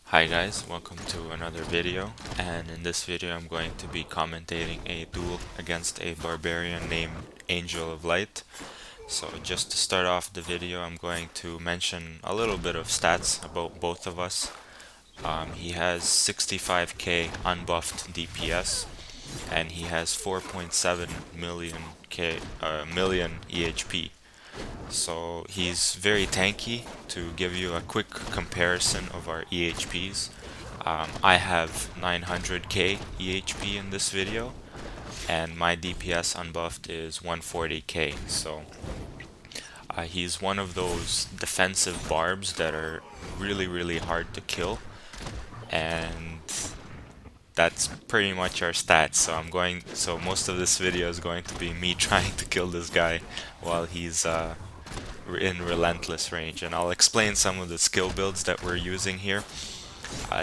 Hi guys, welcome to another video, and in this video I'm going to be commentating a duel against a barbarian named AngelofLight. So just to start off the video, I'm going to mention a little bit of stats about both of us. He has 65k unbuffed DPS, and he has 4.7 million EHP. So he's very tanky. To give you a quick comparison of our EHPs, I have 900k EHP in this video, and my DPS unbuffed is 140k. So he's one of those defensive barbs that are really hard to kill, and that's pretty much our stats. So most of this video is going to be me trying to kill this guy while he's in Relentless range, and I'll explain some of the skill builds that we're using here.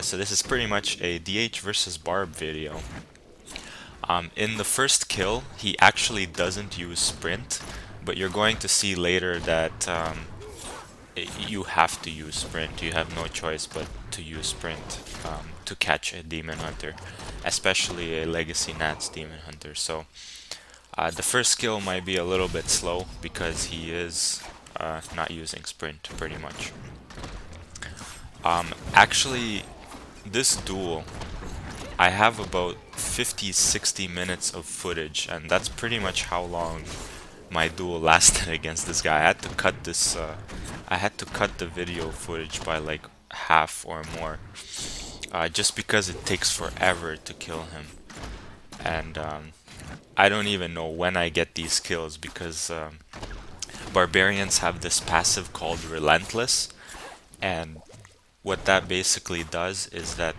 So this is pretty much a DH versus Barb video. In the first kill, he actually doesn't use sprint, but you're going to see later that you have to use sprint. You have no choice but to use sprint to catch a demon hunter, especially a legacy Nats demon hunter. So the first kill might be a little bit slow because he is not using sprint pretty much. Actually, this duel, I have about 50-60 minutes of footage, and that's pretty much how long my duel lasted against this guy. I had to cut this. I had to cut the video footage by like half or more, just because it takes forever to kill him, and I don't even know when I get these kills because barbarians have this passive called Relentless, and what that basically does is that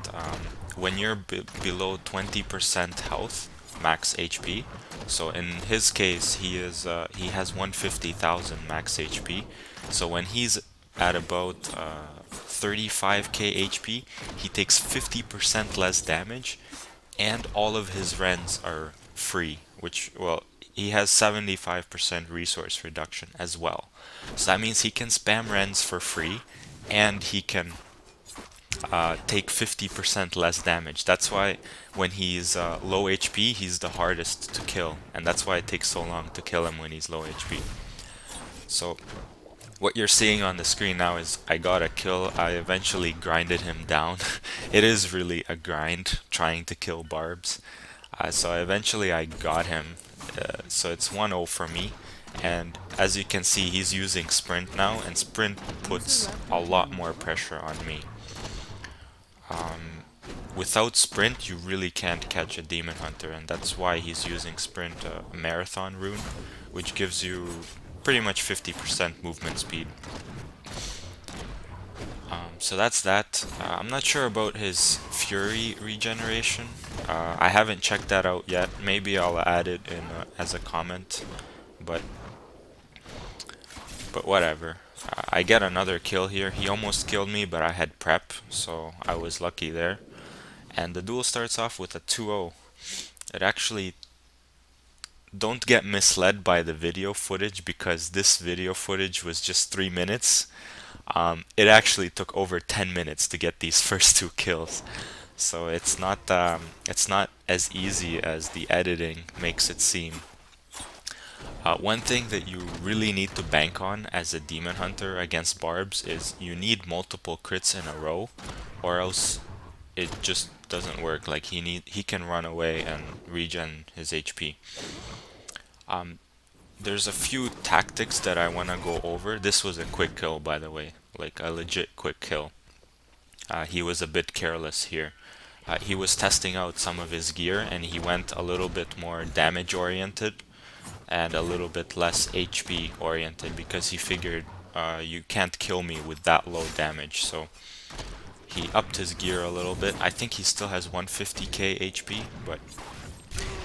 when you're below 20% health, max HP, so in his case he has 150,000 max HP, so when he's at about 35k HP, he takes 50% less damage, and all of his rends are free, which, well, he has 75% resource reduction as well. So that means he can spam rends for free, and he can take 50% less damage. That's why when he's low HP, he's the hardest to kill, and that's why it takes so long to kill him when he's low HP. So what you're seeing on the screen now is I got a kill. I eventually grinded him down. It is really a grind trying to kill barbs. So eventually I got him. So it's 1-0 for me. And as you can see, he's using sprint now, and sprint puts a lot more pressure on me. Without sprint, you really can't catch a demon hunter, and that's why he's using sprint, a marathon rune, which gives you pretty much 50% movement speed. So that's that. I'm not sure about his fury regeneration. I haven't checked that out yet. Maybe I'll add it in as a comment, but whatever. I get another kill here. He almost killed me, but I had prep, so I was lucky there. And the duel starts off with a 2-0. It actually, don't get misled by the video footage, because this video footage was just 3 minutes. It actually took over 10 minutes to get these first two kills. So it's not as easy as the editing makes it seem. One thing that you really need to bank on as a demon hunter against barbs is you need multiple crits in a row, or else it just doesn't work. Like he can run away and regen his HP. There's a few tactics that I want to go over. This was a quick kill, by the way, like a legit quick kill. He was a bit careless here. He was testing out some of his gear, and he went a little bit more damage oriented and a little bit less HP oriented, because he figured you can't kill me with that low damage. So he upped his gear a little bit. I think he still has 150k HP, but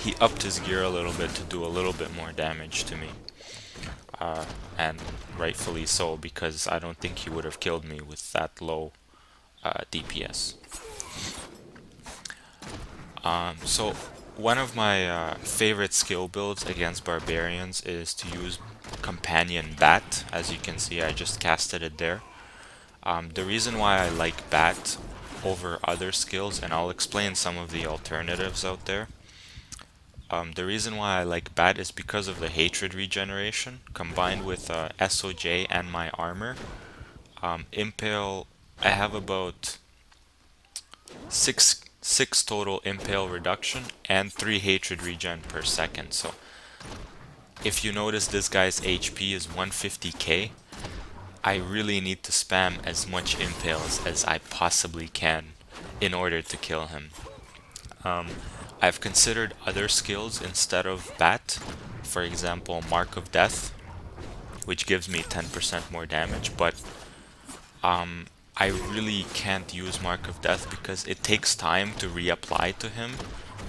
he upped his gear a little bit to do a little bit more damage to me. And rightfully so, because I don't think he would have killed me with that low DPS. So one of my favorite skill builds against barbarians is to use Companion Bat. As you can see, I just casted it there. The reason why I like Bat over other skills, and I'll explain some of the alternatives out there. The reason why I like Bat is because of the hatred regeneration combined with SOJ and my armor. Impale, I have about six total impale reduction and 3 hatred regen per second. So if you notice, this guy's HP is 150k. I really need to spam as much impales as I possibly can in order to kill him. I've considered other skills instead of Bat, for example Mark of Death, which gives me 10% more damage, but I really can't use Mark of Death because it takes time to reapply to him,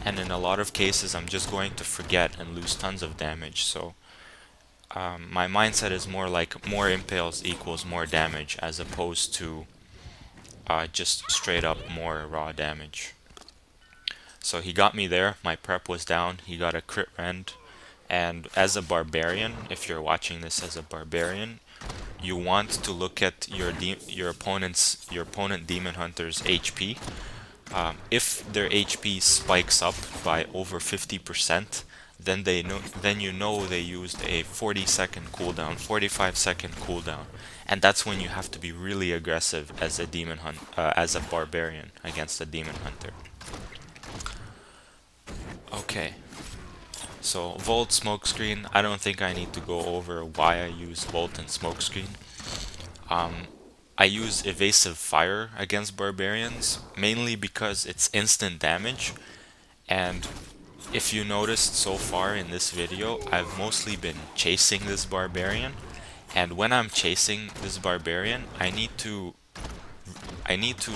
and in a lot of cases I'm just going to forget and lose tons of damage. So my mindset is more like more impales equals more damage as opposed to just straight up more raw damage. So he got me there, my prep was down, he got a crit rend, and as a barbarian, if you're watching this as a barbarian, you want to look at your opponent demon hunter's HP. If their HP spikes up by over 50%, then you know they used a 40-second cooldown, 45-second cooldown, and that's when you have to be really aggressive as a as a barbarian against a demon hunter. Okay, so Volt, Smokescreen, I don't think I need to go over why I use Volt and Smokescreen. I use Evasive Fire against barbarians, mainly because it's instant damage, and if you noticed so far in this video, I've mostly been chasing this barbarian, and when I'm chasing this barbarian, I need to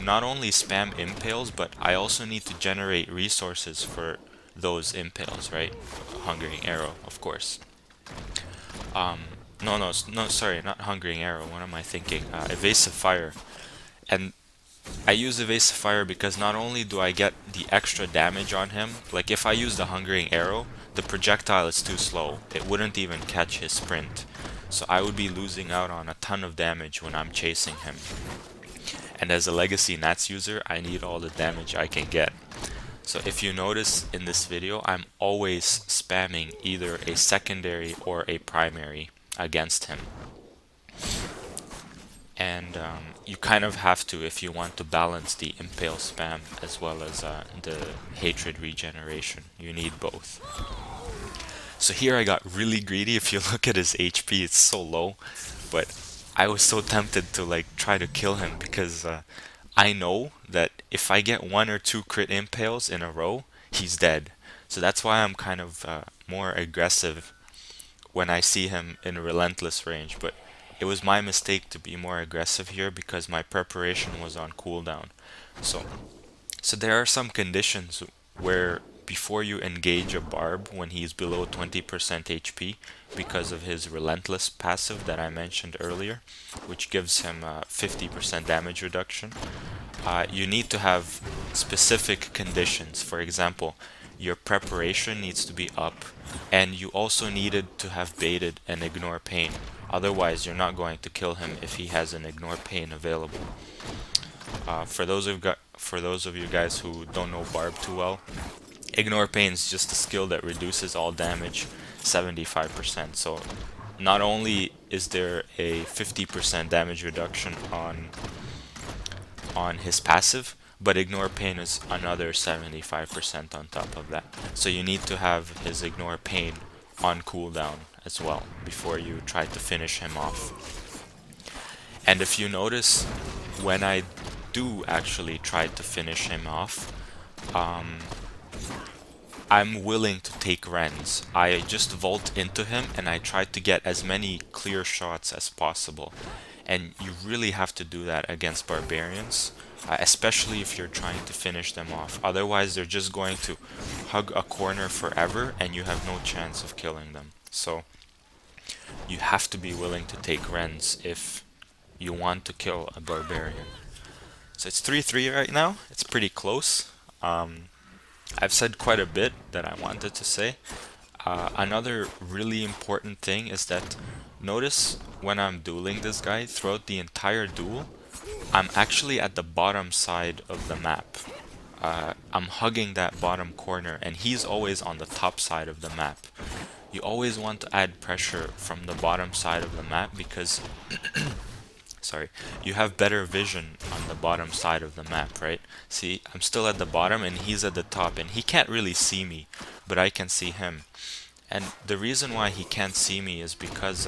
not only spam impales, but I also need to generate resources for those impales, right? Hungering Arrow, of course. No, sorry, not Hungering Arrow. What am I thinking? Evasive Fire. And I use Evasive Fire because not only do I get the extra damage on him, like if I use the Hungering Arrow, the projectile is too slow. It wouldn't even catch his sprint. So I would be losing out on a ton of damage when I'm chasing him. And as a Legacy Nats user, I need all the damage I can get. So if you notice in this video, I'm always spamming either a secondary or a primary against him. And you kind of have to if you want to balance the impale spam as well as the hatred regeneration. You need both. So here I got really greedy. If you look at his HP, it's so low, but I was so tempted to like try to kill him because I know that if I get 1 or 2 crit impales in a row, he's dead. So that's why I'm kind of more aggressive when I see him in Relentless range. But it was my mistake to be more aggressive here because my preparation was on cooldown. So there are some conditions where before you engage a Barb when he's below 20% HP because of his Relentless passive that I mentioned earlier, which gives him 50% damage reduction, you need to have specific conditions. For example, your preparation needs to be up, and you also needed to have baited an Ignore Pain. Otherwise, you're not going to kill him if he has an Ignore Pain available. For those of you guys who don't know Barb too well, Ignore Pain is just a skill that reduces all damage 75%. So not only is there a 50% damage reduction on his passive, but Ignore Pain is another 75% on top of that. So you need to have his Ignore Pain on cooldown as well before you try to finish him off. And if you notice, when I do actually try to finish him off, I'm willing to take rends. I just vault into him and I try to get as many clear shots as possible. And you really have to do that against barbarians, especially if you're trying to finish them off. Otherwise, they're just going to hug a corner forever and you have no chance of killing them. So you have to be willing to take rends if you want to kill a barbarian. So it's 3-3 right now. It's pretty close. I've said quite a bit that I wanted to say. Another really important thing is that notice when I'm dueling this guy, throughout the entire duel, I'm actually at the bottom side of the map. I'm hugging that bottom corner, and he's always on the top side of the map. You always want to add pressure from the bottom side of the map because sorry, you have better vision on the bottom side of the map, right? See, I'm still at the bottom and he's at the top, and he can't really see me, but I can see him. And the reason why he can't see me is because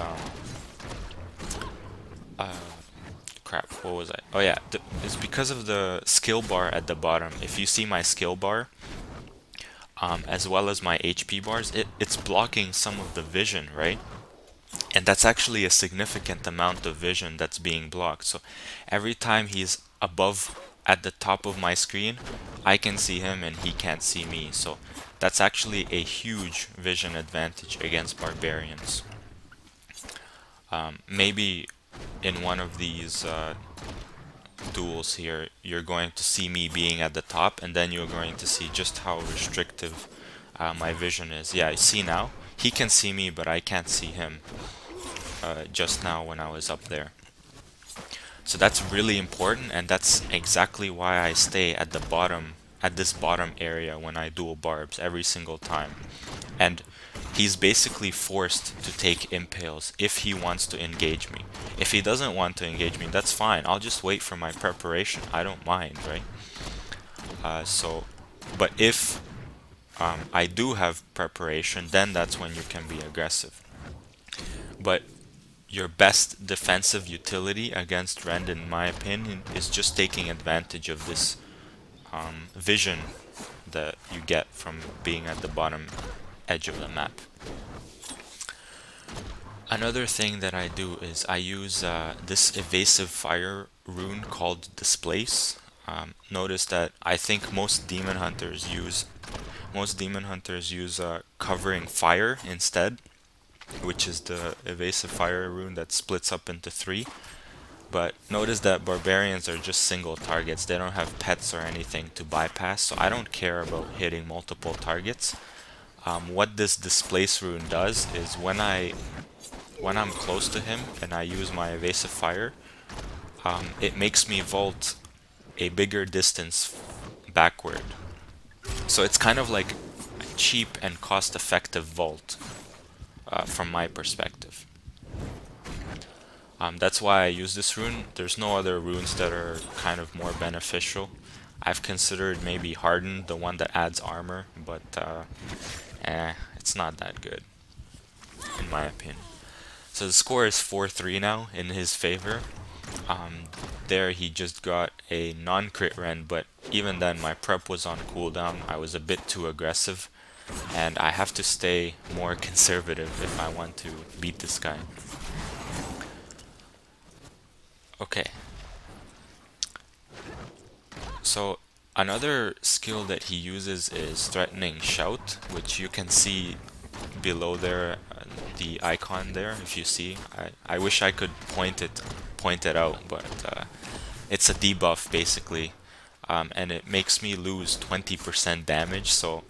crap, what was I? Oh yeah, it's because of the skill bar at the bottom. If you see my skill bar, as well as my HP bars, it's blocking some of the vision, right? And that's actually a significant amount of vision that's being blocked. So every time he's above at the top of my screen, I can see him and he can't see me. So that's actually a huge vision advantage against barbarians. Maybe in one of these duels here, you're going to see me being at the top, and then you're going to see just how restrictive my vision is. Yeah, you see now? He can see me, but I can't see him just now when I was up there. So that's really important, and that's exactly why I stay at the bottom, at this bottom area when I duel barbs every single time. And he's basically forced to take impales if he wants to engage me. If he doesn't want to engage me, that's fine. I'll just wait for my preparation. I don't mind, right? But if I do have preparation, then that's when you can be aggressive. But your best defensive utility against Rend, in my opinion, is just taking advantage of this vision that you get from being at the bottom edge of the map. Another thing that I do is I use this evasive fire rune called Displace. Notice that I think most demon hunters use covering fire instead, which is the evasive fire rune that splits up into 3. But notice that barbarians are just single targets. They don't have pets or anything to bypass, so I don't care about hitting multiple targets. What this Displace rune does is when I'm close to him and I use my evasive fire, it makes me vault a bigger distance backward. So it's kind of like a cheap and cost-effective vault from my perspective. That's why I use this rune. There's no other runes that are kind of more beneficial. I've considered maybe Harden, the one that adds armor, but it's not that good, in my opinion. So the score is 4-3 now in his favor. There he just got a non-crit rend, but even then my prep was on cooldown. I was a bit too aggressive, and I have to stay more conservative if I want to beat this guy. Okay. So another skill that he uses is Threatening Shout, which you can see below there, the icon there, if you see. I wish I could point it out, but it's a debuff basically, and it makes me lose 20% damage. So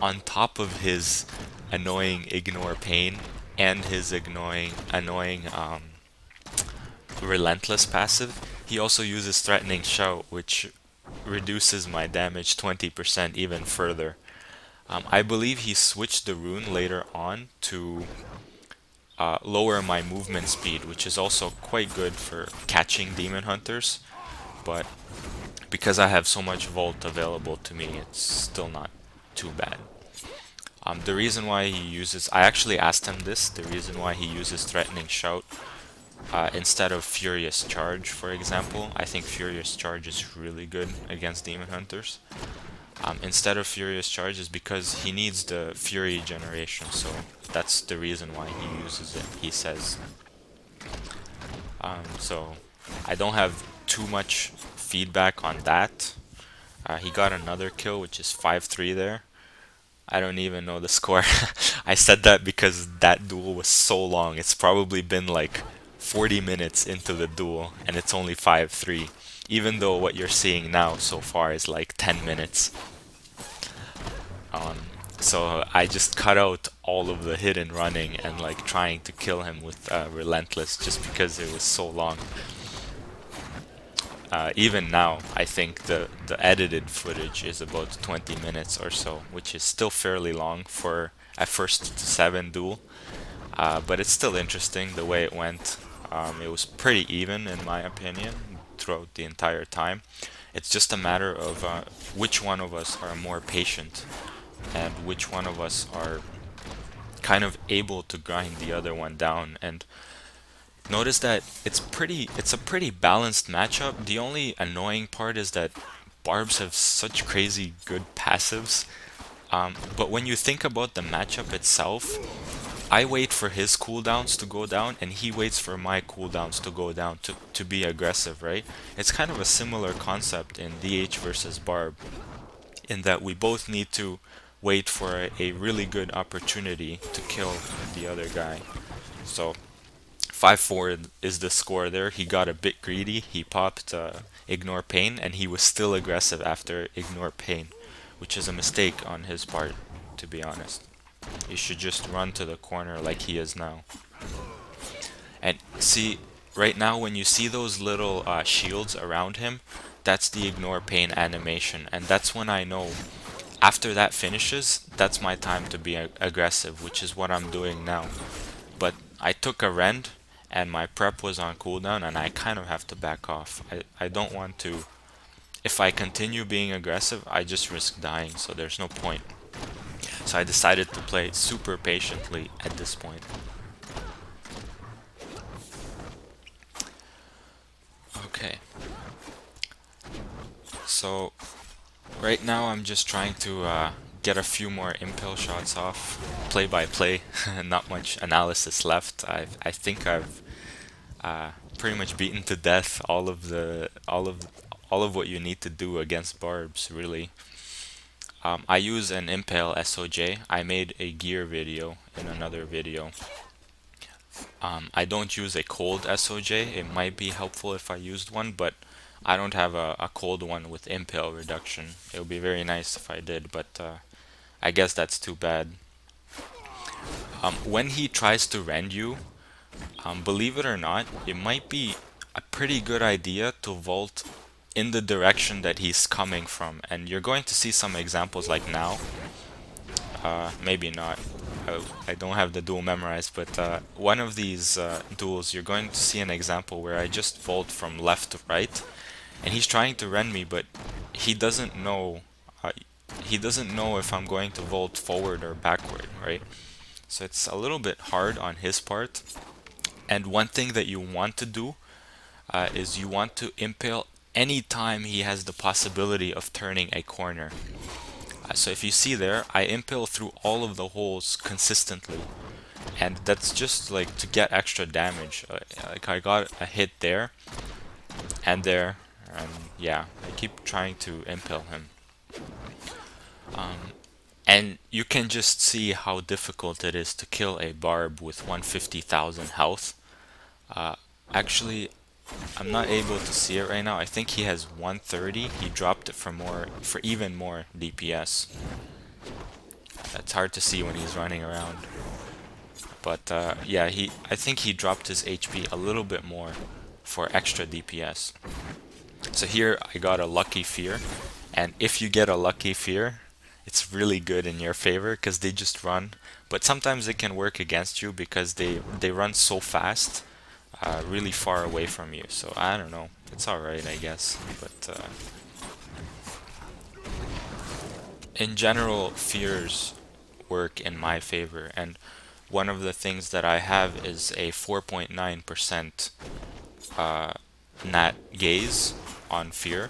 on top of his annoying Ignore Pain and his annoying Relentless passive, he also uses Threatening Shout, which reduces my damage 20% even further. I believe he switched the rune later on to lower my movement speed, which is also quite good for catching demon hunters, but because I have so much Volt available to me, it's still not too bad. The reason why he uses, I actually asked him this, the reason why he uses Threatening Shout instead of Furious Charge, for example. I think Furious Charge is really good against demon hunters. Instead of Furious Charge is because he needs the Fury generation, so that's the reason why he uses it, he says. So I don't have too much feedback on that. He got another kill, which is 5-3 there. I don't even know the score. I said that because that duel was so long. It's probably been like 40 minutes into the duel, and it's only 5-3. Even though what you're seeing now so far is like 10 minutes. So I just cut out all of the hidden running and like trying to kill him with Relentless just because it was so long. Even now, I think the edited footage is about 20 minutes or so, which is still fairly long for a first to 7 duel. But it's still interesting the way it went. It was pretty even in my opinion throughout the entire time. It's just a matter of which one of us are more patient and which one of us are kind of able to grind the other one down. And notice that it's a pretty balanced matchup. The only annoying part is that Barbs have such crazy good passives. But when you think about the matchup itself, I wait for his cooldowns to go down and he waits for my cooldowns to go down to be aggressive, right? It's kind of a similar concept in DH versus Barb, in that we both need to wait for a really good opportunity to kill the other guy. So 5-4 is the score there. He got a bit greedy. He popped Ignore Pain, and he was still aggressive after Ignore Pain, which is a mistake on his part, to be honest. You should just run to the corner like he is now. And see, right now when you see those little shields around him, that's the Ignore Pain animation, and that's when I know after that finishes, that's my time to be aggressive, which is what I'm doing now. But I took a rend and my prep was on cooldown, and I kind of have to back off. I don't want to. If I continue being aggressive, I just risk dying, so there's no point. So I decided to play super patiently at this point. Okay. So right now I'm just trying to get a few more impale shots off, play by play. Not much analysis left. I think I've pretty much beaten to death all of what you need to do against Barbs, really. I use an impale SOJ. I made a gear video in another video. I don't use a cold SOJ. It might be helpful if I used one, but I don't have a cold one with impale reduction. It would be very nice if I did, but I guess that's too bad. When he tries to rend you, believe it or not, it might be a pretty good idea to vault in the direction that he's coming from, and you're going to see some examples like now. Maybe not. I don't have the duel memorized, but one of these duels you're going to see an example where I just vault from left to right, and he's trying to rend me, but he doesn't know. He doesn't know if I'm going to vault forward or backward, right? So it's a little bit hard on his part. And one thing that you want to do is you want to impale anytime he has the possibility of turning a corner. So if you see there, I impale through all of the holes consistently, and that's just like to get extra damage. Like I got a hit there and there, and yeah, I keep trying to impale him. And you can just see how difficult it is to kill a Barb with 150,000 health. Actually, I'm not able to see it right now. I think he has 130. He dropped it for even more DPS. That's hard to see when he's running around. But yeah, I think he dropped his HP a little bit more for extra DPS. So here I got a lucky fear, and if you get a lucky fear, it's really good in your favor because they just run. But sometimes it can work against you because they run so fast. Really far away from you, so I don't know, it's alright I guess, but in general fears work in my favor, and one of the things that I have is a 4.9% nat gaze on fear,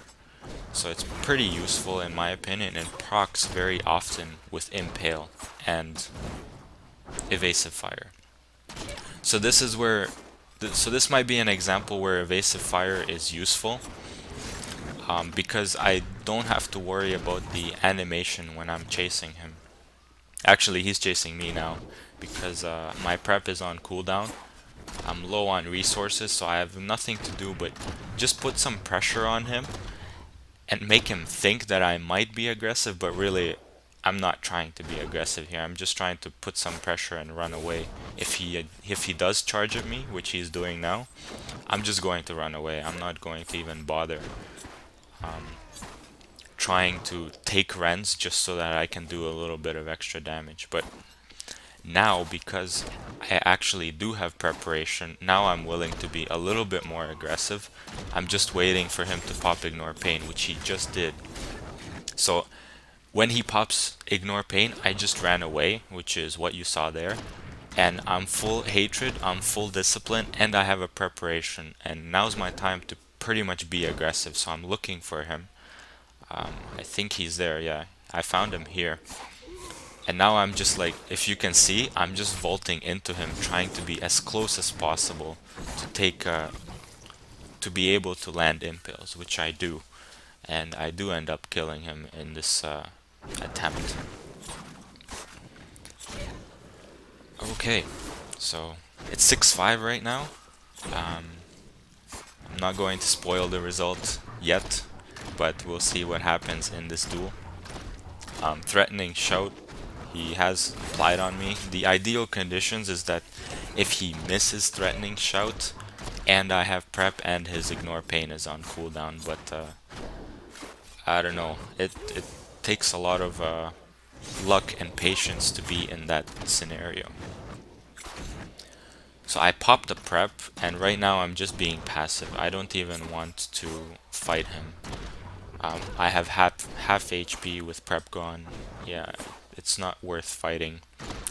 so it's pretty useful in my opinion, and procs very often with impale and evasive fire. So this is where so this might be an example where evasive fire is useful, because I don't have to worry about the animation when I'm chasing him. Actually, he's chasing me now because my prep is on cooldown. I'm low on resources, so I have nothing to do but just put some pressure on him and make him think that I might be aggressive, but really I'm not trying to be aggressive here. I'm just trying to put some pressure and run away. If he does charge at me, which he's doing now, I'm just going to run away. I'm not going to even bother trying to take Rens just so that I can do a little bit of extra damage. But now, because I actually do have preparation, now I'm willing to be a little bit more aggressive. I'm just waiting for him to pop Ignore Pain, which he just did. So when he pops Ignore Pain, I just ran away, which is what you saw there. And I'm full hatred, I'm full discipline, and I have a preparation. And now's my time to pretty much be aggressive, so I'm looking for him. I think he's there, yeah. I found him here. And now I'm just like, if you can see, I'm just vaulting into him, trying to be as close as possible to take, to be able to land impales, which I do. And I do end up killing him in this attempt. Okay, so it's 6-5 right now. I'm not going to spoil the result yet, but we'll see what happens in this duel. Threatening Shout, he has applied on me. The ideal conditions is that if he misses Threatening Shout and I have prep and his Ignore Pain is on cooldown, but I don't know, it takes a lot of luck and patience to be in that scenario. So I popped a prep, and right now I'm just being passive. I don't even want to fight him. I have half HP with prep gone. Yeah, it's not worth fighting,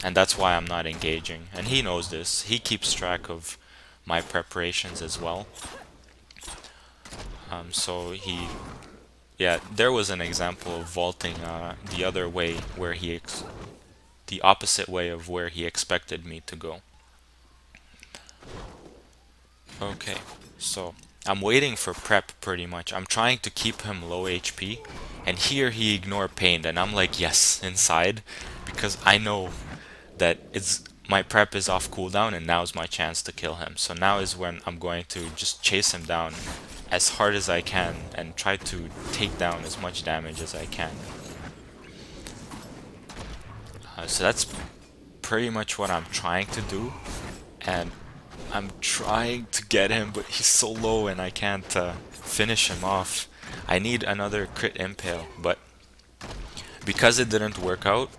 and that's why I'm not engaging. And he knows this. He keeps track of my preparations as well. So he, yeah, there was an example of vaulting the other way, where the opposite way of where he expected me to go. Okay, so I'm waiting for prep pretty much. I'm trying to keep him low HP, and here he Ignore Pained, and I'm like, yes, inside, because I know that my prep is off cooldown, and now's my chance to kill him. So now is when I'm going to just chase him down as hard as I can and try to take down as much damage as I can. So that's pretty much what I'm trying to do, and I'm trying to get him, but he's so low and I can't finish him off. I need another crit impale, but because it didn't work out,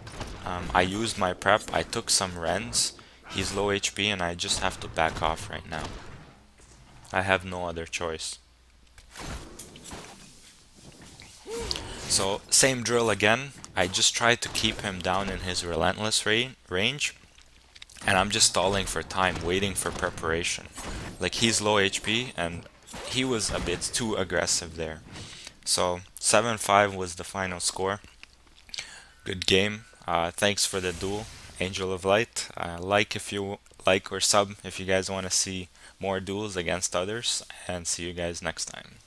I used my prep, I took some Rens, he's low HP, and I just have to back off right now. I have no other choice. So, same drill again. I just tried to keep him down in his Relentless range, and I'm just stalling for time, waiting for preparation. Like, he's low HP, and he was a bit too aggressive there. So, 7-5 was the final score. Good game. Thanks for the duel, AngelofLight. Like if you like, or sub if you guys want to see more duels against others, and see you guys next time.